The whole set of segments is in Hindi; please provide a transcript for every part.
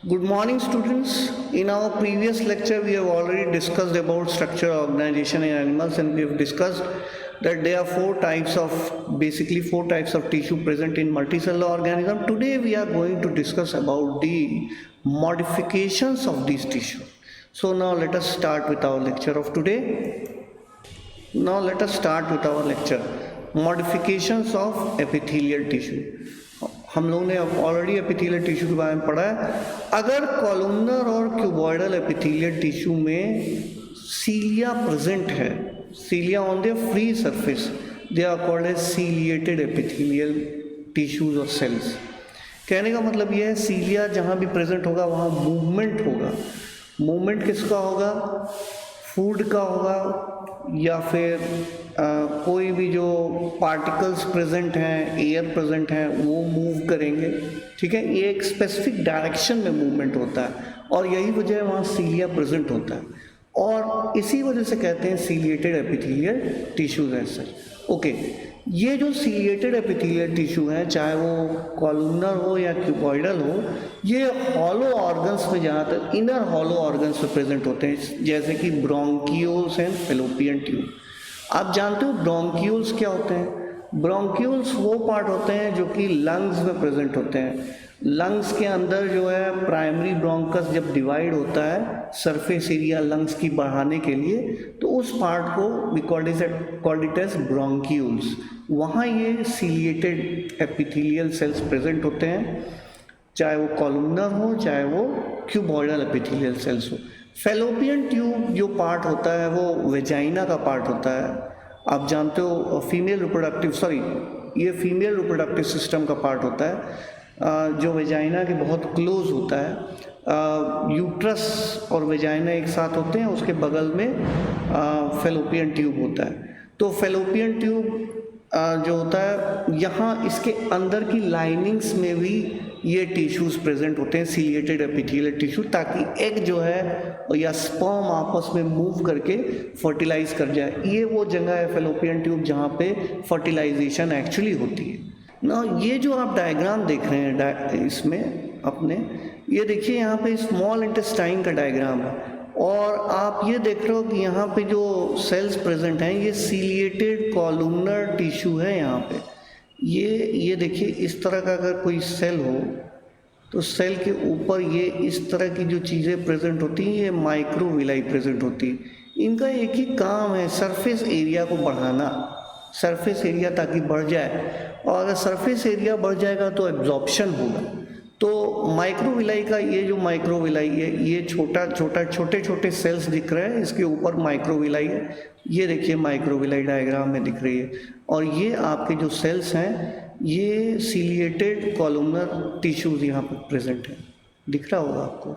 Good morning, students. In our previous lecture, we have already discussed about structure organization in animals, and we have discussed that there are basically four types of tissue present in multicellular organism. Today, we are going to discuss about the modifications of these tissues. So now let us start with our lecture of today. Now let us start with our lecture, modifications of epithelial tissue. हम लोगों ने ऑलरेडी एपिथेलियल टिश्यू के बारे में पढ़ा है। अगर कॉलमनर और क्यूबॉइडल एपिथेलियल टिश्यू में सीलिया प्रेजेंट है, cilia on the free surface, they are called as ciliated epithelial tissues और सेल्स। कहने का मतलब यह है सीलिया जहाँ भी प्रेजेंट होगा वहाँ मूवमेंट होगा। मूवमेंट किसका होगा? फूड का होगा या फिर कोई भी जो पार्टिकल्स प्रेजेंट हैं, एयर प्रेजेंट हैं, वो मूव करेंगे। ठीक है, ये एक स्पेसिफिक डायरेक्शन में मूवमेंट होता है और यही वजह है वहाँ सीलिया प्रेजेंट होता है और इसी वजह से कहते हैं सीलिएटेड एपिथेलियल टिश्यूज है सर। ओके, ये जो सीलिएटेड एपिथेलियल टिश्यू है, चाहे वो कॉलमनर हो या क्यूबॉइडल हो, ये हॉलो ऑर्गन्स में ज़्यादातर इनर हॉलो ऑर्गन्स में प्रेजेंट होते हैं, जैसे कि ब्रोंकियोल्स एंड फैलोपियन ट्यूब। आप जानते हो ब्रोंकियोल्स क्या होते हैं? ब्रोंकियोल्स वो पार्ट होते हैं जो कि लंग्स में प्रेजेंट होते हैं। लंग्स के अंदर जो है प्राइमरी ब्रोंकस जब डिवाइड होता है सरफेस एरिया लंग्स की बढ़ाने के लिए, तो उस पार्ट को we called it as bronchioles. वहाँ ये सीलिएटेड एपिथेलियल सेल्स प्रेजेंट होते हैं, चाहे वो कॉलमनर हो चाहे वो क्यूबॉइडल एपिथेलियल सेल्स हो। फैलोपियन ट्यूब जो पार्ट होता है वो वेजाइना का पार्ट होता है। आप जानते हो फीमेल रिप्रोडक्टिव सिस्टम का पार्ट होता है, जो वेजाइना के बहुत क्लोज होता है। यूट्रस और वेजाइना एक साथ होते हैं, उसके बगल में फैलोपियन ट्यूब होता है। तो फैलोपियन ट्यूब जो होता है, यहाँ इसके अंदर की लाइनिंग्स में भी ये टिश्यूज प्रेजेंट होते हैं, सीलिएटेड एपिथेलियल टिश्यू, ताकि एग जो है या स्पर्म आपस में मूव करके फर्टिलाइज कर जाए। ये वो जगह है फैलोपियन ट्यूब जहाँ पे फर्टिलाइजेशन एक्चुअली होती है ना। ये जो आप डायग्राम देख रहे हैं इसमें अपने, ये देखिए यहाँ पे स्मॉल इंटेस्टाइन का डायग्राम है और आप ये देख रहे हो कि यहाँ पे जो सेल्स प्रेजेंट हैं ये सीलिएटेड कॉलमनर टिश्यू है। यहाँ पे ये देखिए, इस तरह का अगर कोई सेल हो तो सेल के ऊपर ये इस तरह की जो चीज़ें प्रेजेंट होती हैं, ये माइक्रोविलाई प्रेजेंट होती है। इनका एक ही काम है, सरफेस एरिया को बढ़ाना, सरफेस एरिया ताकि बढ़ जाए, और अगर सरफेस एरिया बढ़ जाएगा तो एब्जॉर्प्शन होगा। तो माइक्रोविलाई का ये जो माइक्रोविलाई है, ये छोटे छोटे सेल्स दिख रहे हैं, इसके ऊपर माइक्रोविलाई है। ये देखिए माइक्रोविलाई डायग्राम में दिख रही है और ये आपके जो सेल्स हैं ये सीलिएटेड कॉलमनर टिश्यूज यहाँ पर प्रेजेंट है। दिख रहा होगा आपको,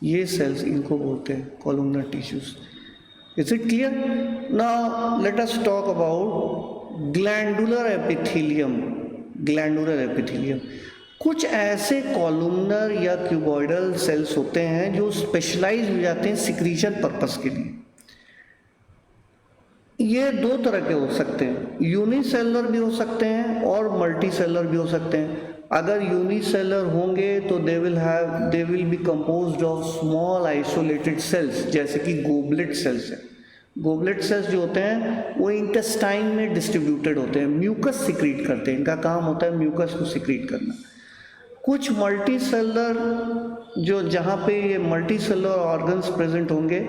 ये सेल्स इनको बोलते हैं columnar tissues. Is it clear? Now let us talk about glandular epithelium. Glandular epithelium कुछ ऐसे कॉलमनर या क्यूबॉइडल सेल्स होते हैं जो स्पेशलाइज हो जाते हैं सिक्रीशन पर्पस के लिए। ये दो तरह के हो सकते हैं, यूनिसेलुलर भी हो सकते हैं और मल्टीसेलुलर भी हो सकते हैं। अगर यूनिसेलुलर होंगे तो they will be composed of small isolated cells, जैसे कि गोबलेट सेल्स है। गोबलेट सेल्स जो होते हैं वो इंटेस्टाइन में डिस्ट्रीब्यूटेड होते हैं, म्यूकस सिक्रीट करते हैं, इनका काम होता है म्यूकस को सिक्रीट करना। कुछ मल्टीसेलुलर जो जहाँ पे ये मल्टीसेलुलर ऑर्गन्स प्रेजेंट होंगे,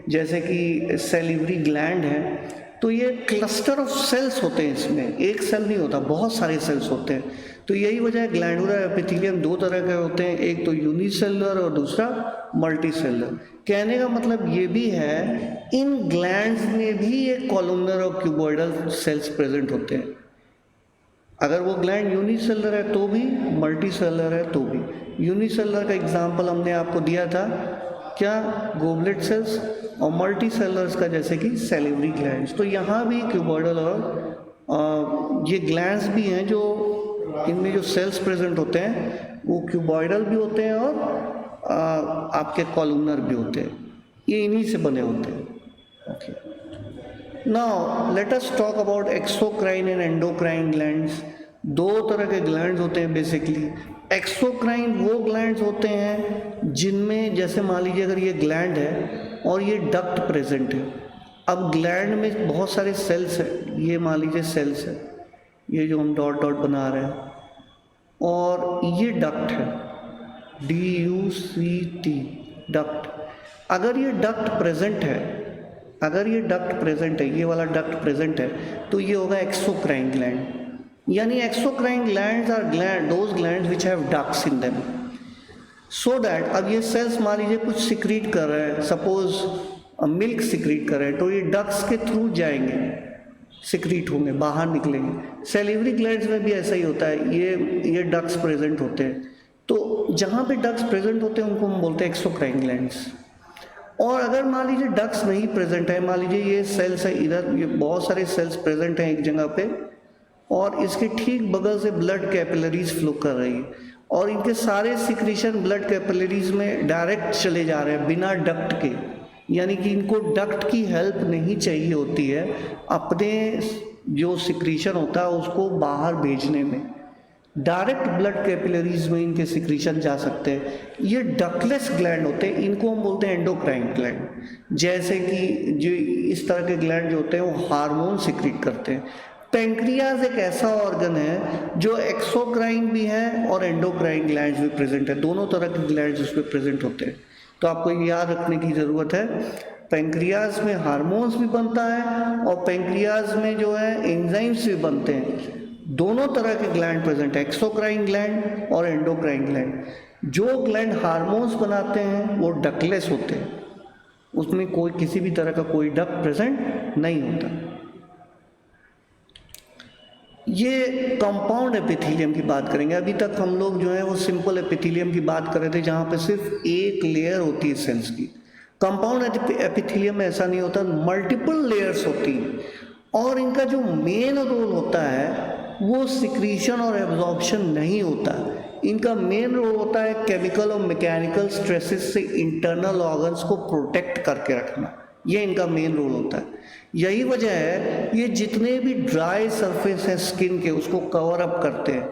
जैसे कि सेलिवरी ग्लैंड है, तो ये क्लस्टर ऑफ सेल्स होते हैं, इसमें एक सेल नहीं होता, बहुत सारे सेल्स होते हैं। तो यही वजह है ग्लैंडुलर एपिथेलियम दो तरह के होते हैं, एक तो यूनिसेलुलर और दूसरा मल्टीसेलुलर। कहने का मतलब ये भी है इन ग्लैंड्स में भी एक कॉलमनर और क्यूबॉइडल सेल्स प्रेजेंट होते हैं। अगर वो ग्लैंड यूनिसेलुलर है तो भी, मल्टीसेलुलर है तो भी। यूनिसेलुलर का एग्जांपल हमने आपको दिया था क्या, गोबलेट सेल्स, और मल्टीसेलुलर्स का जैसे कि सेलिवरी ग्लैंड्स। तो यहाँ भी क्यूबॉइडल और ये ग्लैंड्स भी हैं जो इनमें जो सेल्स प्रेजेंट होते हैं वो क्यूबॉइडल भी होते हैं और आपके कॉलमनर भी होते हैं, ये इन्हीं से बने होते हैं। Okay, now let us talk about exocrine and endocrine glands. दो तरह के ग्लैंड्स होते हैं बेसिकली। एक्सोक्राइन वो ग्लैंड्स होते हैं जिनमें, जैसे मान लीजिए अगर ये ग्लैंड है और ये डक्ट प्रेजेंट है। अब ग्लैंड में बहुत सारे सेल्स हैं, ये मान लीजिए सेल्स है, ये जो हम डॉट डॉट बना रहे हैं, और ये डक्ट है, DUCT, डक्ट। अगर ये डक्ट प्रेजेंट है, अगर ये डक्ट प्रेजेंट है, ये वाला डक्ट प्रेजेंट है, तो ये होगा एक्सोक्राइन ग्लैंड। यानी exocrine glands are those glands which have ducts in them, so that अब ये सेल्स मान लीजिए कुछ सिक्रीट कर रहे हैं, सपोज मिल्क सिक्रीट कर रहे हैं, तो ये डक्ट्स के थ्रू जाएंगे, सिक्रीट होंगे, बाहर निकलेंगे। सेलिवरी ग्लैंड्स में भी ऐसा ही होता है, ये डक्ट्स प्रेजेंट होते हैं। तो जहाँ पे डक्ट्स प्रेजेंट होते हैं उनको हम बोलते हैं एक्सोक्राइन ग्लैंड्स। और अगर मान लीजिए डक्ट्स नहीं प्रेजेंट है, मान लीजिए ये सेल्स है, इधर ये बहुत सारे सेल्स प्रेजेंट हैं एक जगह पे, और इसके ठीक बगल से ब्लड कैपिलरीज फ्लो कर रही है, और इनके सारे सिक्रीशन ब्लड कैपिलरीज में डायरेक्ट चले जा रहे हैं बिना डक्ट के। यानी कि इनको डक्ट की हेल्प नहीं चाहिए होती है अपने जो सिक्रीशन होता है उसको बाहर भेजने में, डायरेक्ट ब्लड कैपिलरीज में इनके सिक्रीशन जा सकते हैं। ये डक्टलेस ग्लैंड होते हैं, इनको हम बोलते हैं एंडोक्राइन ग्लैंड। जैसे कि जो इस तरह के ग्लैंड जो होते हैं वो हार्मोन सिक्रीट करते हैं। पेंक्रियाज एक ऐसा ऑर्गन है जो एक्सोक्राइन भी है और एंडोक्राइन ग्लैंड्स भी प्रेजेंट है, दोनों तरह के ग्लैंड्स उसमें प्रेजेंट होते हैं। तो आपको याद रखने की ज़रूरत है, पेंक्रियाज में हार्मोन्स भी बनता है और पेंक्रियाज में जो है एंजाइम्स भी बनते हैं। दोनों तरह के ग्लैंड प्रेजेंट है, एक्सोक्राइन ग्लैंड और एंडोक्राइन ग्लैंड। जो ग्लैंड हार्मोन्स बनाते हैं वो डक्टलेस होते हैं, उसमें कोई किसी भी तरह का कोई डक्ट प्रेजेंट नहीं होता। ये कंपाउंड एपिथेलियम की बात करेंगे। अभी तक हम लोग जो है वो सिंपल एपिथेलियम की बात कर रहे थे, जहाँ पे सिर्फ एक लेयर होती है सेल्स की। कंपाउंड एपिथेलियम में ऐसा नहीं होता, मल्टीपल लेयर्स होती हैं, और इनका जो मेन रोल होता है वो सिक्रीशन और एब्जॉर्प्शन नहीं होता। इनका मेन रोल होता है केमिकल और मैकेनिकल स्ट्रेसेस से इंटरनल ऑर्गन्स को प्रोटेक्ट करके रखना, ये इनका मेन रोल होता है। यही वजह है ये जितने भी ड्राई सरफेस है स्किन के उसको कवर अप करते हैं,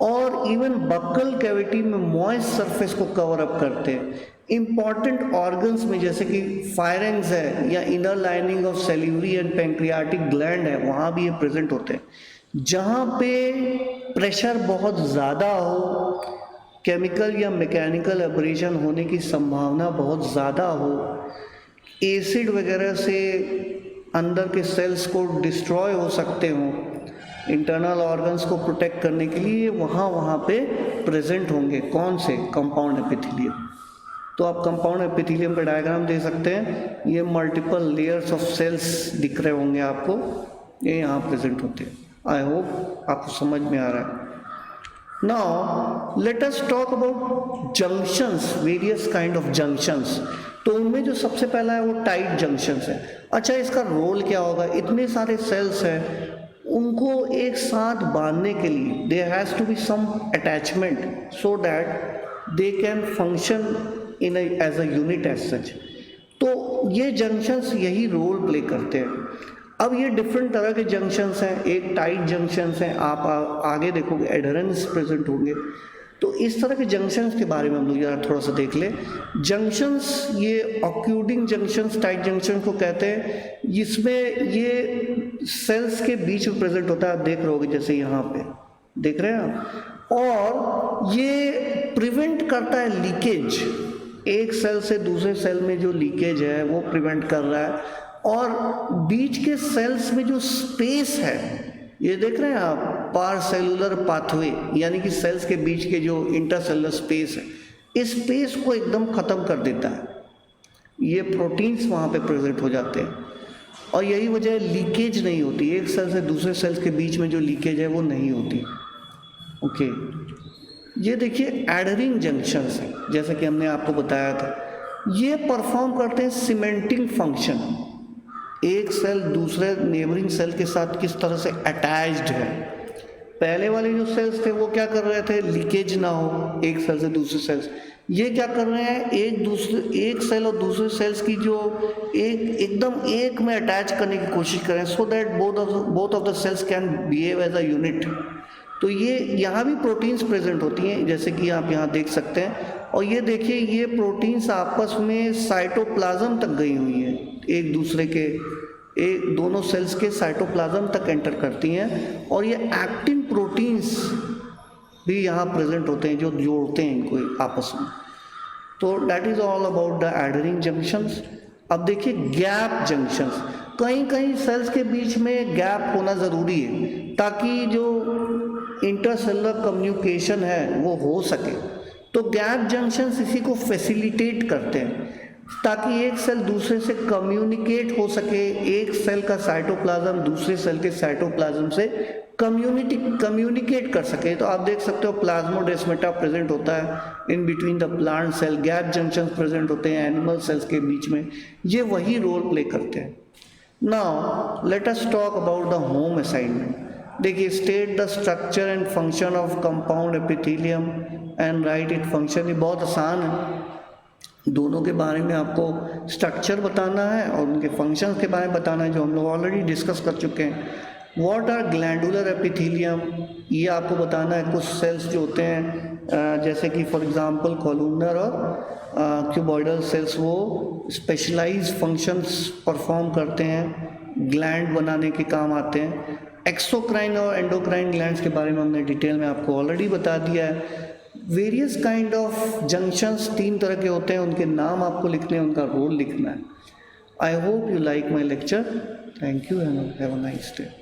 और इवन बक्कल कैविटी में मॉइस्ट सरफेस को कवर अप करते हैं। इंपॉर्टेंट ऑर्गन्स में जैसे कि फायरेंग्स है या inner lining of salivary and pancreatic gland है, वहाँ भी ये प्रेजेंट होते हैं। जहाँ पे प्रेशर बहुत ज़्यादा हो, केमिकल या मैकेनिकल एब्रेशन होने की संभावना बहुत ज़्यादा हो, एसिड वगैरह से अंदर के सेल्स को डिस्ट्रॉय हो सकते हों, इंटरनल ऑर्गन्स को प्रोटेक्ट करने के लिए वहाँ पे प्रेजेंट होंगे। कौन से? Compound epithelium. तो आप कंपाउंड एपिथेलियम का डायग्राम दे सकते हैं, ये मल्टीपल लेयर्स ऑफ सेल्स दिख रहे होंगे आपको, ये यहाँ प्रेजेंट होते हैं। आई होप आपको समझ में आ रहा है। Now let us talk about junctions, various kind of junctions. तो उनमें जो सबसे पहला है वो टाइट जंक्शंस है। अच्छा, इसका रोल क्या होगा? इतने सारे सेल्स हैं, उनको एक साथ बांधने के लिए there has to be some attachment so that they can function in as a unit as such. तो ये जंक्शंस यही रोल प्ले करते हैं। अब ये डिफरेंट तरह के जंक्शंस हैं, एक टाइट जंक्शंस हैं, आप आगे देखोगे एडहेरेंस प्रेजेंट होंगे। तो इस तरह के जंक्शंस के बारे में हम लोग जरा थोड़ा सा देख लें। जंक्शंस, ये ऑक्यूडिंग जंक्शंस, टाइट जंक्शन को कहते हैं, जिसमें ये सेल्स के बीच में प्रेजेंट होता है। आप देख रहे होगे जैसे यहाँ पे देख रहे हैं आप, और ये प्रिवेंट करता है लीकेज, एक सेल से दूसरे सेल में जो लीकेज है वो प्रिवेंट कर रहा है। और बीच के सेल्स में जो स्पेस है, ये देख रहे हैं आप, पार सेलुलर पाथवे, यानी कि सेल्स के बीच के जो इंटरसेलुलर स्पेस है, इस स्पेस को एकदम ख़त्म कर देता है। ये प्रोटीन्स वहाँ पे प्रेजेंट हो जाते हैं, और यही वजह है लीकेज नहीं होती, एक सेल से दूसरे सेल्स के बीच में जो लीकेज है वो नहीं होती। ओके, ये देखिए एडहरिंग जंक्शंस है, जैसा कि हमने आपको बताया था, ये परफॉर्म करते हैं सीमेंटिंग फंक्शन। एक सेल दूसरे नेबरिंग सेल के साथ किस तरह से अटैच्ड है। पहले वाले जो सेल्स थे वो क्या कर रहे थे, लीकेज ना हो एक सेल से दूसरे सेल्स। ये क्या कर रहे हैं, एक सेल और दूसरे सेल्स की जो एकदम एक में अटैच करने की कोशिश करें, so that both of the cells can behave as a unit. तो ये यहाँ भी प्रोटीन्स प्रेजेंट होती हैं, जैसे कि आप यहाँ देख सकते हैं। और ये देखिए, ये प्रोटीन्स आपस में साइटोप्लाज्म तक गई हुई हैं, एक दूसरे के एक दोनों सेल्स के साइटोप्लाज्म तक एंटर करती हैं। और ये एक्टिन प्रोटीन्स भी यहाँ प्रेजेंट होते हैं जो जोड़ते हैं इनको आपस में। तो that is all about the adhering junctions. अब देखिए गैप जंक्शंस, कहीं कहीं सेल्स के बीच में गैप होना ज़रूरी है ताकि जो इंटरसेलुलर कम्युनिकेशन है वो हो सके। तो गैप जंक्शंस इसी को फैसिलिटेट करते हैं ताकि एक सेल दूसरे से कम्युनिकेट हो सके, एक सेल का साइटोप्लाज्म दूसरे सेल के साइटोप्लाज्म से कम्युनिकेट कर सके। तो आप देख सकते हो प्लाज्मोडेस्माटा प्रेजेंट होता है in between the plant cell, gap junction present होते हैं एनिमल सेल्स के बीच में, ये वही रोल प्ले करते हैं। Now let us talk about the home assignment. देखिए, state the structure and function of compound epithelium and write it function. ये बहुत आसान है, दोनों के बारे में आपको स्ट्रक्चर बताना है और उनके फंक्शंस के बारे में बताना है, जो हम लोग ऑलरेडी डिस्कस कर चुके हैं। व्हाट आर ग्लैंडुलर एपिथेलियम, ये आपको बताना है। कुछ सेल्स जो होते हैं जैसे कि फॉर एग्जांपल कॉलुमनर और क्यूबॉइडल सेल्स, वो स्पेशलाइज फंक्शंस परफॉर्म करते हैं, ग्लैंड बनाने के काम आते हैं। एक्सोक्राइन और एंडोक्राइन ग्लैंड्स के बारे में हमने डिटेल में आपको ऑलरेडी बता दिया है। वेरियस काइंड ऑफ जंक्शंस 3 तरह के होते हैं, उनके नाम आपको लिखने हैं, उनका रोल लिखना है। I hope you like my lecture. Thank you and have a nice day.